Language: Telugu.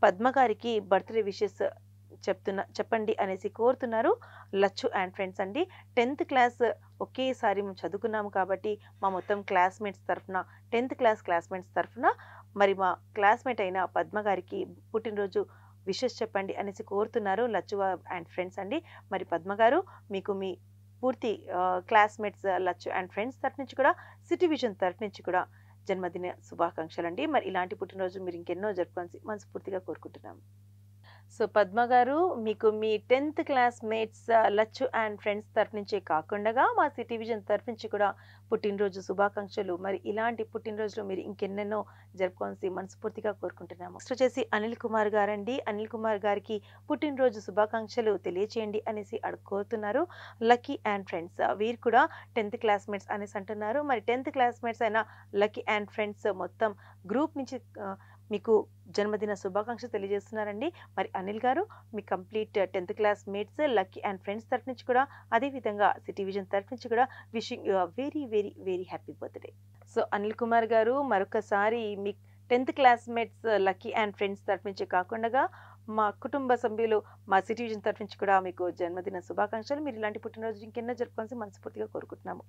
పద్మ గారికి బర్త్‌డే విషెస్ చెప్పండి అనేసి కోరుతున్నారు లచ్చు అండ్ ఫ్రెండ్స్ అండి. 10థ్ క్లాస్ ఒకేసారి మేము చదువుకున్నాము కాబట్టి మా మొత్తం క్లాస్‌మేట్స్ తరఫున 10థ్ క్లాస్ క్లాస్‌మేట్స్ తరఫున మరి మా క్లాస్‌మేట్ అయిన పద్మ గారికి పుట్టినరోజు విషెస్ చెప్పండి అనేసి కోరుతున్నారు లచ్చు అండ్ ఫ్రెండ్స్ అండి. మరి పద్మ గారు మీకు మీ పూర్తి క్లాస్‌మేట్స్ లచ్చు అండ్ ఫ్రెండ్స్ తరఫు నుంచి కూడా, సిటీ విజన్ తరఫు నుంచి కూడా జన్మదిన శుభాకాంక్షలండి. మరి ఇలాంటి పుట్టినరోజులు మీరు ఇంకెన్నో జరుపుకోవాలని మనస్ఫూర్తిగా కోరుకుంటున్నాము. సో, పద్మ గారు మీకు మీ 10థ్ క్లాస్‌మేట్స్ లచ్చు అండ్ ఫ్రెండ్స్ తరఫు నుంచే కాకుండగా మా సిటీ విజన్ తరఫు నుంచి కూడా పుట్టినరోజు శుభాకాంక్షలు. మరి ఇలాంటి పుట్టినరోజులు మీరు ఇంకెన్నెన్నో జరుపుకోవాల్సి మనస్ఫూర్తిగా కోరుకుంటున్నాము. నెక్స్ట్ వచ్చేసి అనిల్ కుమార్ గారండి. అనిల్ కుమార్ గారికి పుట్టినరోజు శుభాకాంక్షలు తెలియచేయండి అనేసి కోరుతున్నారు. లక్కీ అండ్ ఫ్రెండ్స్ వీరు కూడా 10థ్ క్లాస్‌మేట్స్ అనేసి అంటున్నారు. మరి 10థ్ క్లాస్‌మేట్స్ అయిన లక్కీ అండ్ ఫ్రెండ్స్ మొత్తం గ్రూప్ నుంచి మీకు జన్మదిన శుభాకాంక్షలు తెలియజేస్తున్నారండి. మరి అనిల్ గారు మీ కంప్లీట్ 10థ్ class mates, lucky and friends తరఫు నుంచి కూడా, అదే విధంగా సిటీ విజన్ తరఫు నుంచి కూడా wishing you very, very, very happy birthday. So, Anil Kumar గారు మరొకసారి మీ 10థ్ క్లాస్‌మేట్స్ లక్కీ అండ్ ఫ్రెండ్స్ తరఫు నుంచే కాకుండగా, మా కుటుంబ సభ్యులు, మా సిటీ విజన్ తరఫు నుంచి కూడా మీకు జన్మదిన శుభాకాంక్షలు. మీరు ఇలాంటి పుట్టినరోజు ఇంకెన్నో జరుపుకోవాల్సి మనస్ఫూర్తిగా కోరుకుంటున్నాము.